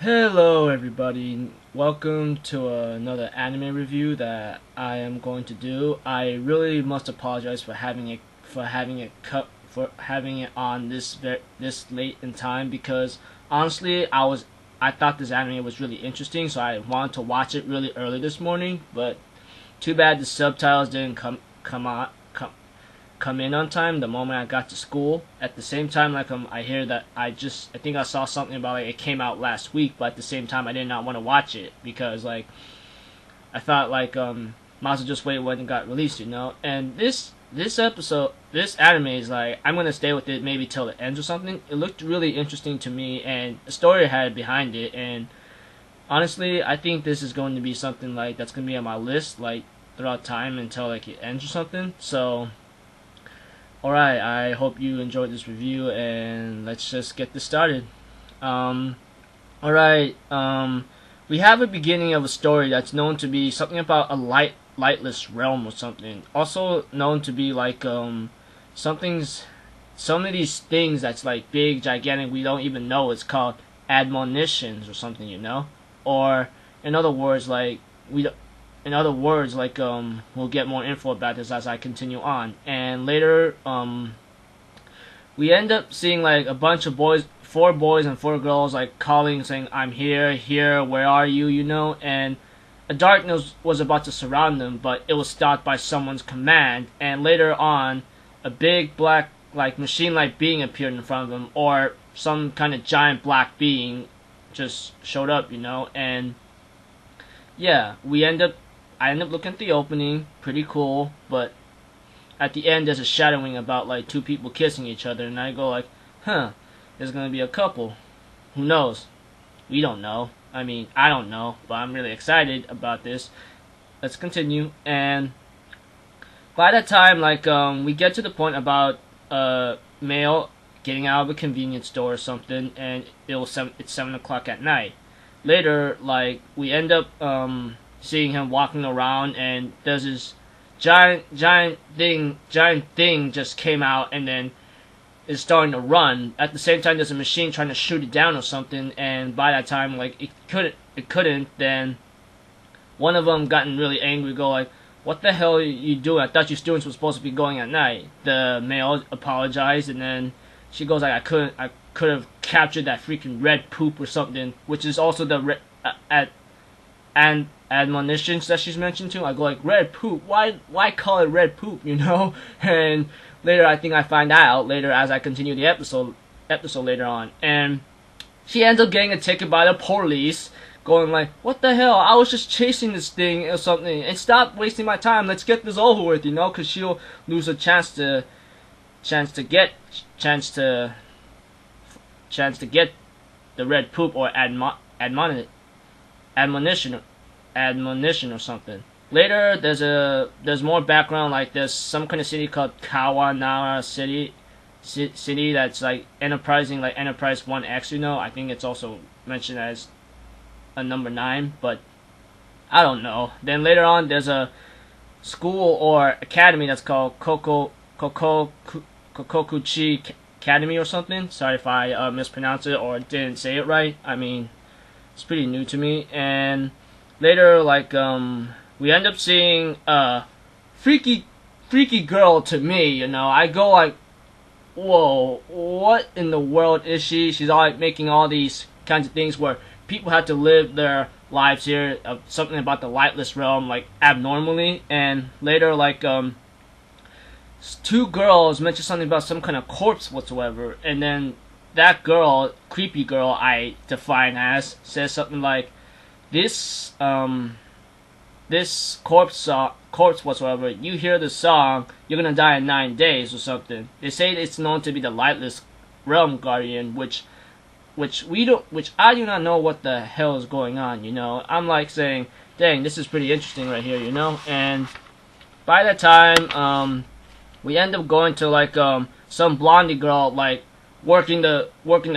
Hello everybody, welcome to another anime review that I am going to do. I really must apologize for having it on this late in time because honestly I thought this anime was really interesting, so I wanted to watch it really early this morning, but too bad the subtitles didn't come in on time the moment I got to school. At the same time, I hear that I think I saw something about like it came out last week, but at the same time I did not want to watch it because I thought might as well just wait when it got released, you know. And this anime is like I'm gonna stay with it maybe till it ends or something. It looked really interesting to me, and the story I had behind it, and honestly, I think this is going to be something like that's gonna be on my list like throughout time until like it ends or something. So alright, I hope you enjoyed this review, and let's just get this started. Um, alright, we have a beginning of a story that's known to be something about a lightless realm or something. Also known to be something's, some of these things that's like big, gigantic, we don't even know. It's called admonitions or something, you know? Or, in other words, we'll get more info about this as I continue on. And later, we end up seeing like a bunch of boys, 4 boys and 4 girls, like calling, saying, "I'm here, here, where are you?" You know, and a darkness was about to surround them, but it was stopped by someone's command. And later on, a big black, like machine-like being appeared in front of them, or some kind of giant black being just showed up, you know, and yeah, I end up looking at the opening, pretty cool, but at the end there's a shadowing about like 2 people kissing each other, and I go like, huh, there's gonna be a couple. Who knows? We don't know. I mean, I don't know, but I'm really excited about this. Let's continue, and by that time, we get to the point about male getting out of a convenience store or something, and it's 7 o'clock at night. Later, we end up seeing him walking around, and there's this giant thing just came out, and then is starting to run. At the same time, there's a machine trying to shoot it down or something, and by that time, it couldn't. Then one of them gotten really angry, go like, "What the hell are you doing? I thought you students were supposed to be going at night." The male apologized, and then she goes like, I could have captured that freaking red poop or something," which is also the and admonitions that she's mentioned too. I go like, red poop? Why call it red poop? You know? And later, I think I find out later as I continue the episode later on, and she ends up getting a ticket by the police, going like, "What the hell? I was just chasing this thing or something, and stop wasting my time. Let's get this over with, you know?" Because she'll lose a chance to get the red poop or admonition or something. Later, there's more background. Like there's some kind of city called Kawanara City that's like enterprising, like Enterprise 1X. You know, I think it's also mentioned as a number 9, but I don't know. Then later on, there's a school or academy that's called Kokokuchi Academy or something. Sorry if I mispronounced it or didn't say it right. I mean, it's pretty new to me. And later, we end up seeing a freaky girl to me, you know. I go like, whoa, what in the world is she? She's all like making all these kinds of things where people have to live their lives here, something about the lightless realm, like abnormally. And later, 2 girls mention something about some kind of corpse whatsoever, and then that girl, creepy girl I define as, says something like, this corpse whatsoever, you hear the song, you're gonna die in 9 days or something. They say it's known to be the lightless realm guardian, which I do not know what the hell is going on, you know. I'm like saying, dang, this is pretty interesting right here, you know. And by that time, we end up going to some blondie girl working the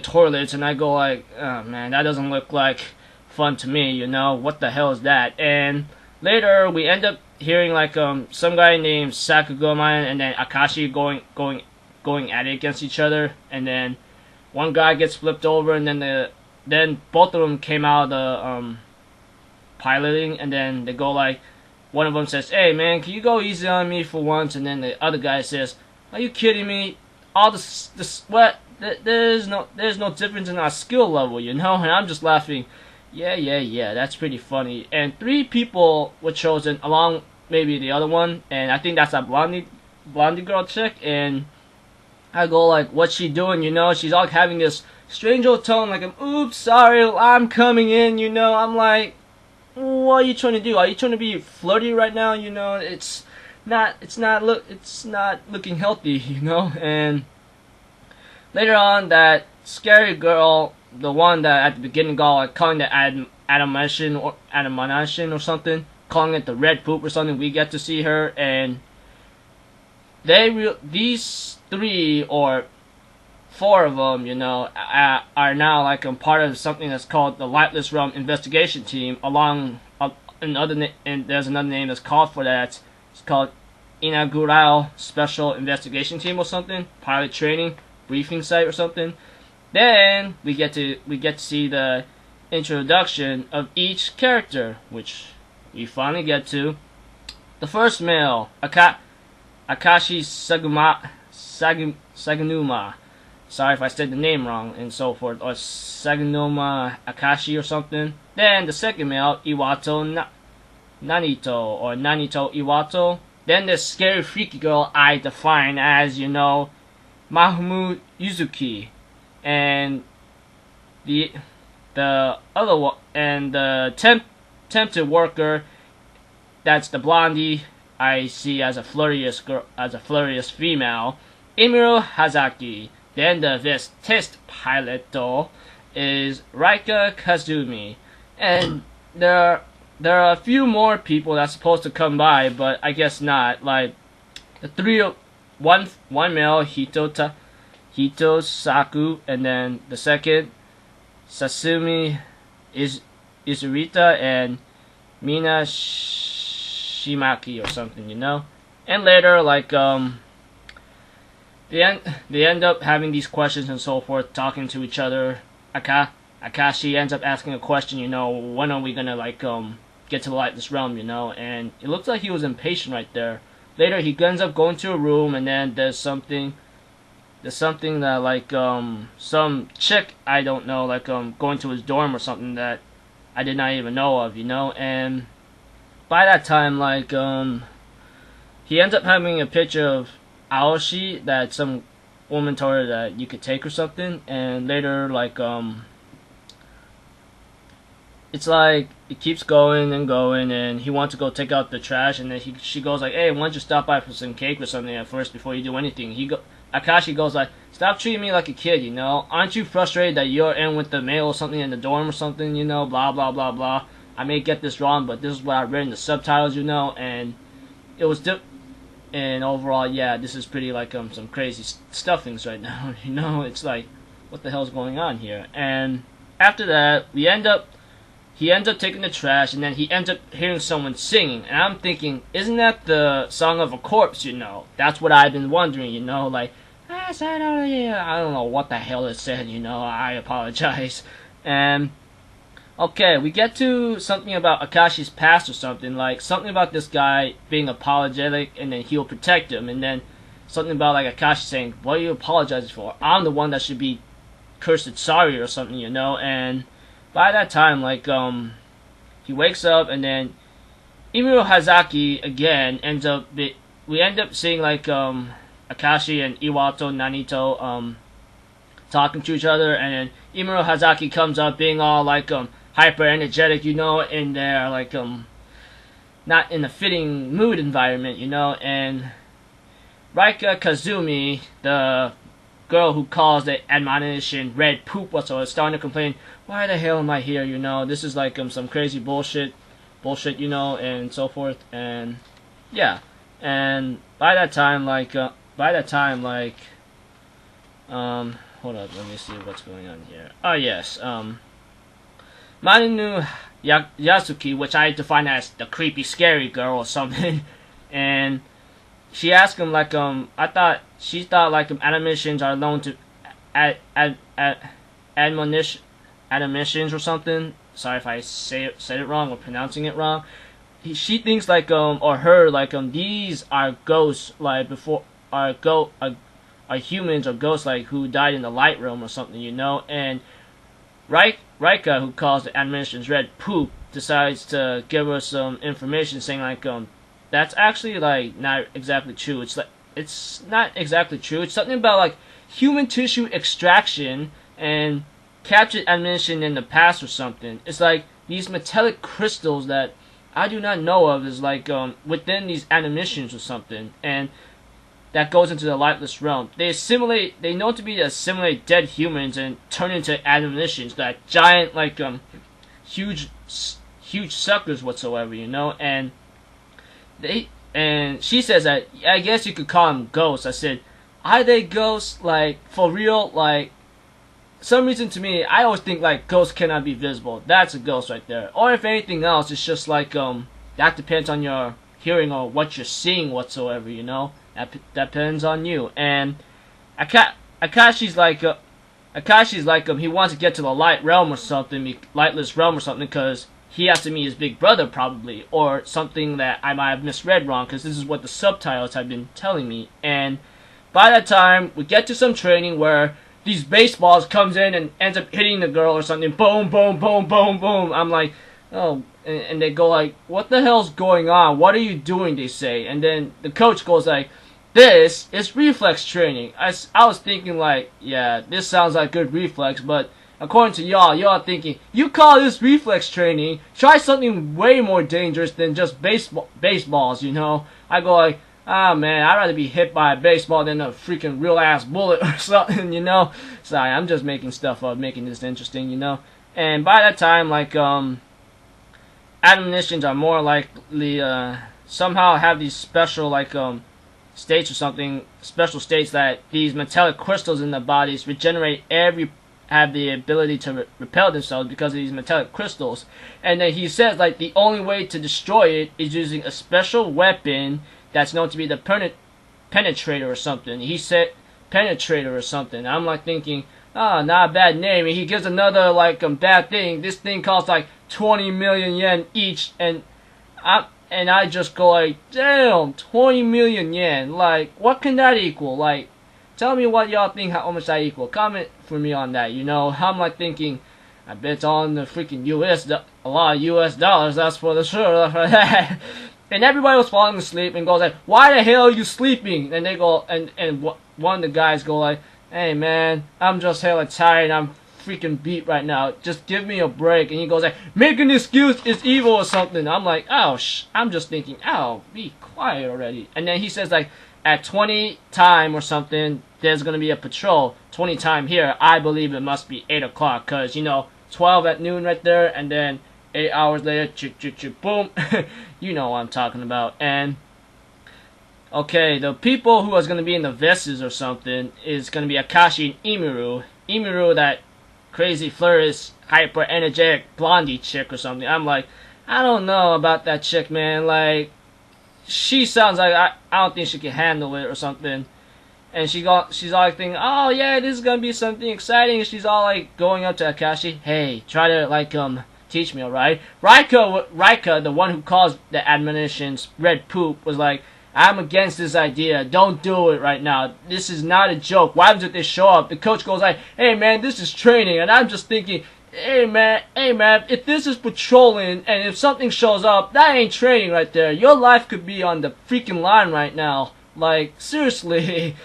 toilets, and I go like, oh man, that doesn't look like fun to me, you know. What the hell is that? And later we end up hearing some guy named Sakugama and then Akashi going at it against each other, and then one guy gets flipped over, and then then both of them came out of the piloting, and then they go like, one of them says, "Hey man, can you go easy on me for once?" And then the other guy says, "Are you kidding me? All this what? There's no difference in our skill level, you know?" And I'm just laughing. Yeah, that's pretty funny. And 3 people were chosen along maybe the other one, and I think that's a blondie girl chick. And I go like, "What's she doing?" You know, she's all having this strange old tone, like, "Oops, sorry, I'm coming in." You know, I'm like, what are you trying to do? Are you trying to be flirty right now? You know, it's not looking healthy, you know. And later on, that scary girl, the one that at the beginning got like calling the admonition or something, calling it the red poop or something, we get to see her, and these 3 or 4 of them, you know, are now like a part of something that's called the Lightless Realm Investigation Team. Along and there's another name that's called for that. It's called Inaugural Special Investigation Team or something. Pilot training briefing site or something. Then we get to see the introduction of each character, which we finally get to. The first male, Akashi Saganuma. Sorry if I said the name wrong and so forth. Or Saganuma Akashi or something. Then the second male, Iwato Nanito or Nanito Iwato. Then the scary freaky girl I define as, you know, Mahumu Yuzuki. And the other one, and the tempted worker, that's the blondie I see as a flirtious girl, as a flirtious female, Imuro Hazaki. Then the test pilot though is Raika Kazumi, and there are a few more people that's supposed to come by, but I guess not. Like the one male, Hito Saku, and then the second, Sasumi Izurita, and Mina Shimaki or something, you know. And later, like they end up having these questions and so forth, talking to each other. Akashi ends up asking a question, you know, when are we gonna like get to the Lightless Realm, you know? And it looks like he was impatient right there. Later, he ends up going to a room, and then there's something that like some chick I don't know, like going to his dorm or something that I did not even know of, you know. And by that time, like he ends up having a picture of Aoshi that some woman told her that you could take or something. And later, like it's like it keeps going and going, and he wants to go take out the trash, and then she goes like, "Hey, why don't you stop by for some cake or something at first before you do anything?" Akashi goes like, "Stop treating me like a kid, you know? Aren't you frustrated that you're in with the male or something in the dorm or something, you know? Blah blah blah blah. I may get this wrong, but this is what I read in the subtitles, you know." And it was and overall, yeah, this is pretty like some crazy stuffings right now, you know? It's like, what the hell's going on here? And after that, he ends up taking the trash, and then he ends up hearing someone singing, and I'm thinking, isn't that the song of a corpse, you know? That's what I've been wondering, you know, like, I don't know what the hell it said, you know, I apologize. And okay, we get to something about Akashi's past or something, like something about this guy being apologetic and then he'll protect him, and then something about like Akashi saying, "What are you apologizing for? I'm the one that should be cursed sorry," or something, you know. And by that time, like he wakes up, and then Imuro Hazaki again we end up seeing like Akashi and Iwato Nanito talking to each other, and then Imuro Hazaki comes up being all like hyper energetic, you know, and they're like not in a fitting mood environment, you know. And Raika Kazumi, the girl who calls the admonition red poop whatsoever, is starting to complain, "Why the hell am I here, you know? This is like some crazy bullshit, you know," and so forth. And yeah, and by that time, hold up, let me see what's going on here. Oh yes, Maninu Yasuki, which I define as the creepy scary girl or something, and she asked him like she thought like admonitions are known to admonish admonitions or something. Sorry if I said it wrong or pronouncing it wrong. She thinks like or her like these are ghosts like before are humans or ghosts like who died in the light realm or something, you know. And Rika, who calls the admonitions red poop, decides to give her some information saying like that's actually like not exactly true. It's not exactly true. It's something about like human tissue extraction and captured ammunition in the past or something. It's like these metallic crystals that I do not know of is like within these ammunitions or something, and that goes into the lightless realm. They know to be assimilate dead humans and turn into ammunitions, that giant like huge suckers whatsoever, you know. And she says that I guess you could call them ghosts. I said, are they ghosts like for real? Like some reason to me, I always think like ghosts cannot be visible. That's a ghost right there. Or if anything else, it's just like that depends on your hearing or what you're seeing whatsoever, you know. That depends on you. And Akashi's like he wants to get to the light realm or something, lightless realm or something, because he has to meet his big brother probably, or something that I might have misread wrong, because this is what the subtitles have been telling me. And by that time, we get to some training where these baseballs comes in and ends up hitting the girl or something. Boom, boom, boom, boom, boom. I'm like, oh, and they go like, what the hell's going on? What are you doing? They say. And then the coach goes like, this is reflex training. I was thinking like, yeah, this sounds like good reflex, but according to y'all are thinking, you call this reflex training? Try something way more dangerous than just baseballs, you know? I go like, ah man, I'd rather be hit by a baseball than a freaking real ass bullet or something, you know? Sorry, I'm just making stuff up, making this interesting, you know? And by that time, like, admonitions are more likely, somehow have these special, like, states or something, special states that these metallic crystals in the bodies regenerate have the ability to repel themselves because of these metallic crystals. And then he says like the only way to destroy it is using a special weapon that's known to be the penetrator or something. He said penetrator or something. I'm like thinking, oh, not a bad name. And he gives another like bad thing. This thing costs like 20 million yen each, and I just go like, damn, 20 million yen. Like, what can that equal? Like, tell me what y'all think, how much that equal. Comment for me on that, you know. I'm like thinking, I bet it's on the freaking a lot of US dollars, that's for the sure. And everybody was falling asleep and goes like, why the hell are you sleeping? And they go, and one of the guys go like, hey man, I'm just hella tired, I'm freaking beat right now, just give me a break. And he goes like, make an excuse, it's evil or something. I'm like, oh I'm just thinking, oh, be quiet already. And then he says like, at 20 time or something, there's gonna be a patrol. 20 time here, I believe it must be 8 o'clock, cause you know, 12 at noon right there, and then 8 hours later, boom. You know what I'm talking about. And okay, the people who is gonna be in the vests or something is gonna be Akashi and Imiru. Imiru, that crazy flirtist, hyper energetic blondie chick or something. I'm like, I don't know about that chick, man. Like, she sounds like I don't think she can handle it or something. And she's all like thinking, oh yeah, this is gonna be something exciting. She's all like going up to Akashi, hey, try to like teach me, alright? Rika, the one who caused the admonitions red poop, was like, I'm against this idea. Don't do it right now. This is not a joke. Why happens if they show up? The coach goes like, hey man, this is training. And I'm just thinking, hey man, if this is patrolling and if something shows up, that ain't training right there. Your life could be on the freaking line right now. Like, seriously.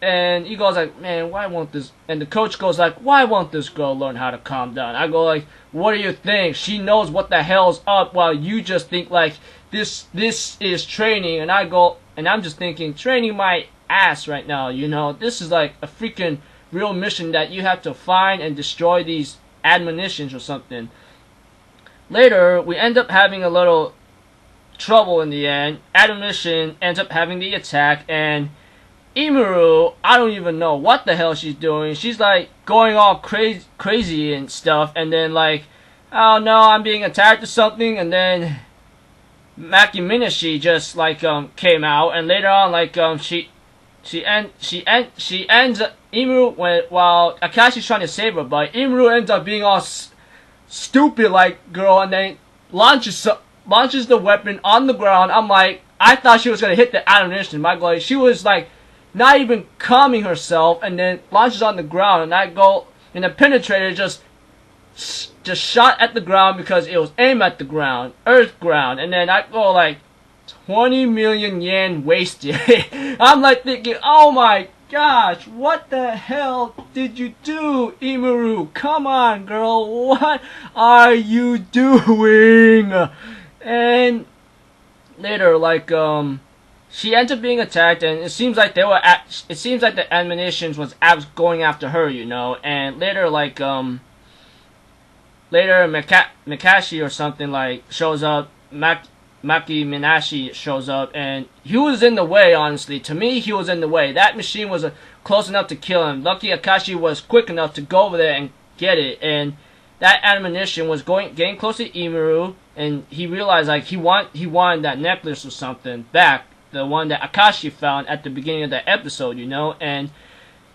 And he goes like, man, why won't this? And the coach goes like, why won't this girl learn how to calm down? I go like, what do you think? She knows what the hell's up while you just think like, this is training. And I go, and I'm just thinking, training my ass right now, you know. This is like a freaking real mission that you have to find and destroy these admonitions or something. Later, we end up having a little trouble in the end. Admonition ends up having the attack, and Imuru, I don't even know what the hell she's doing. She's like going all crazy and stuff, and then like, oh no, I'm being attacked or something, and then Maki Minashi just like came out, and later on like she ends up, Imuru, while Akashi's trying to save her, but Imuru ends up being all stupid like girl, and then launches the weapon on the ground. I'm like, I thought she was gonna hit the ammunition. My God, she was like not even calming herself, and then launches on the ground, and the penetrator just shot at the ground because it was aimed at the ground, earth ground, and then I go like 20 million yen wasted. I'm like thinking, oh my gosh, what the hell did you do, Imuru? Come on, girl, what are you doing? And later, like, she ends up being attacked, and it seems like the ammunition was going after her, you know. And later, like, Makashi or something like shows up. Maki Minashi shows up, and he was in the way, honestly. To me, he was in the way. That machine was close enough to kill him. Lucky Akashi was quick enough to go over there and get it, and that ammunition was getting close to Imuru, and he realized like he wanted that necklace or something back, the one that Akashi found at the beginning of the episode, you know, and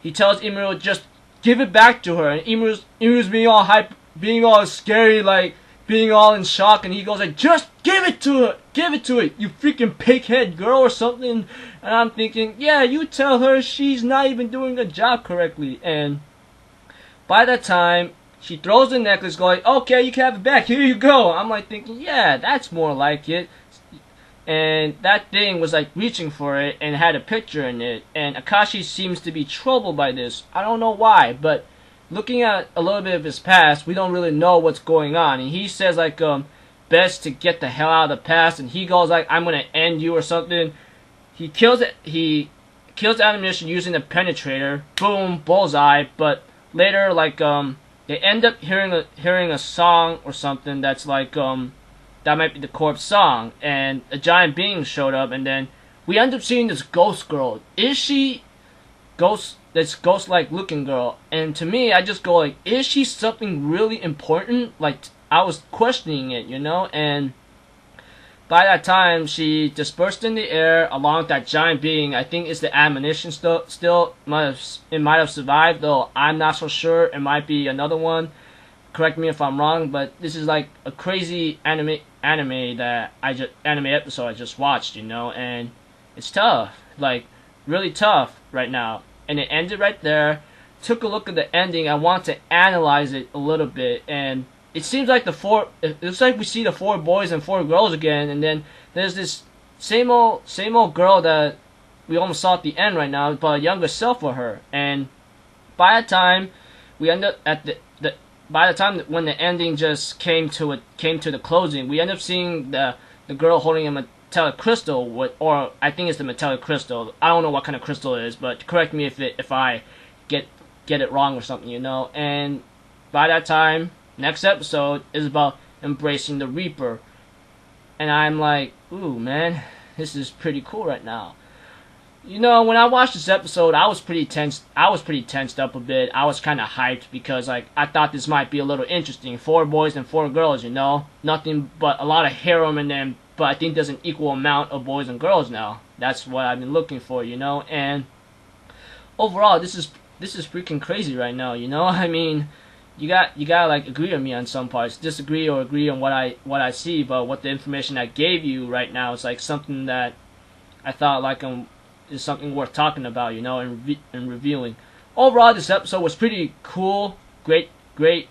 he tells Imuru, just give it back to her, and Imuru's being all hype, being all scary, like, being all in shock, and he goes like, just give it to her, you freaking pighead girl or something. And I'm thinking, yeah, you tell her she's not even doing the job correctly. And by that time, she throws the necklace going, okay, you can have it back, here you go. I'm like thinking, yeah, that's more like it. And that thing was like reaching for it and had a picture in it, and Akashi seems to be troubled by this. I don't know why, but looking at a little bit of his past, we don't really know what's going on. And he says like, best to get the hell out of the past, and he goes like, I'm gonna end you or something. He kills the ammunition using the penetrator. Boom, bullseye. But later, like, they end up hearing a song or something that's like, that might be the corpse song, and a giant being showed up, and then we end up seeing this ghost girl. Is she this ghost-like looking girl? And to me, I just go like, is she something really important? Like, I was questioning it, you know. And by that time, she dispersed in the air along with that giant being. I think it's the ammunition still it might have survived, though I'm not so sure. It might be another one. Correct me if I'm wrong, but this is like a crazy anime episode I just watched, you know, and it's tough, like really tough right now. And it ended right there. Took a look at the ending. I want to analyze it a little bit, and it seems like it looks like we see the 4 boys and 4 girls again, and then there's this same old girl that we almost saw at the end right now, but a younger self of her. And by the time we end up by the time when the ending just came to the closing, we end up seeing the girl holding a metallic crystal, or I think it's the metallic crystal. I don't know what kind of crystal it is, but correct me if I get it wrong or something, you know. And by that time, next episode is about embracing the Reaper, and I'm like, ooh man, this is pretty cool right now. You know, when I watched this episode, I was pretty tensed up a bit. I was kind of hyped because, like, I thought this might be a little interesting. 4 boys and 4 girls, you know? Nothing but a lot of harem in them, but I think there's an equal amount of boys and girls now. That's what I've been looking for, you know? And overall, this is freaking crazy right now, you know? I mean, you gotta like agree with me on some parts, disagree or agree on what I see, but what the information I gave you right now is like something that I thought like is something worth talking about, you know, and reviewing. Overall, this episode was pretty cool. Great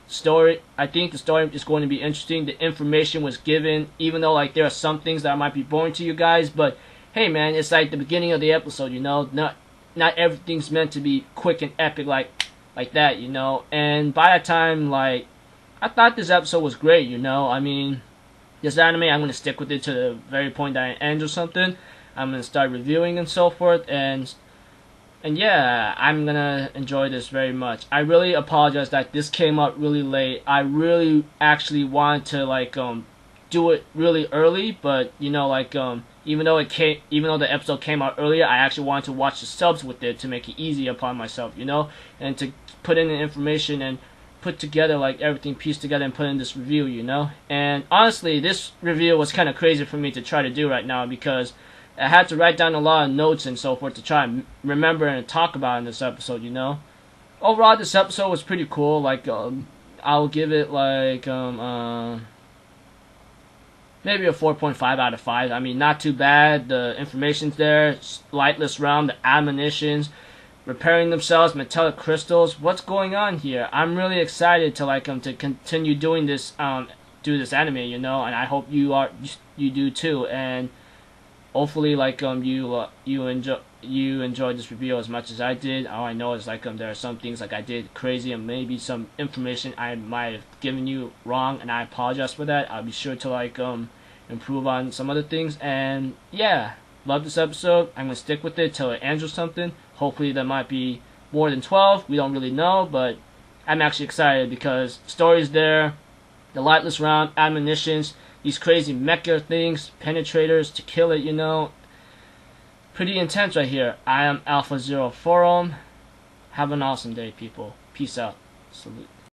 story. I think the story is going to be interesting. The information was given, even though like there are some things that might be boring to you guys, but hey man, it's like the beginning of the episode, you know. Not everything's meant to be quick and epic like that, you know. And by that time, like, I thought this episode was great, you know. I mean, this anime, I'm gonna stick with it to the very point that it ends or something. I'm gonna start reviewing and so forth, and yeah, I'm gonna enjoy this very much. I really apologize that this came out really late. I really actually wanted to like do it really early, but you know, like even though the episode came out earlier, I actually wanted to watch the subs with it to make it easy upon myself, you know, and to put in the information and put together like everything pieced together and put in this review, you know. And honestly, this review was kind of crazy for me to try to do right now because I had to write down a lot of notes and so forth to try and remember and talk about in this episode, you know. Overall, this episode was pretty cool. Like, I'll give it like maybe a 4.5 out of 5. I mean, not too bad. The information's there. Lightless realm, the admonitions, repairing themselves, metallic crystals. What's going on here? I'm really excited to like to continue doing this do this anime, you know, and I hope you do too. And hopefully like you enjoyed this review as much as I did. All I know is like there are some things like I did crazy and maybe some information I might have given you wrong, and I apologize for that. I'll be sure to like improve on some other things. And yeah, love this episode. I'm gonna stick with it till it ends or something. Hopefully there might be more than 12. We don't really know, but I'm actually excited because story's there, the lightless round, admonitions, these crazy mecha things, penetrators to kill it, you know. Pretty intense right here. I am Alpha Zero Forum. Have an awesome day, people. Peace out. Salute.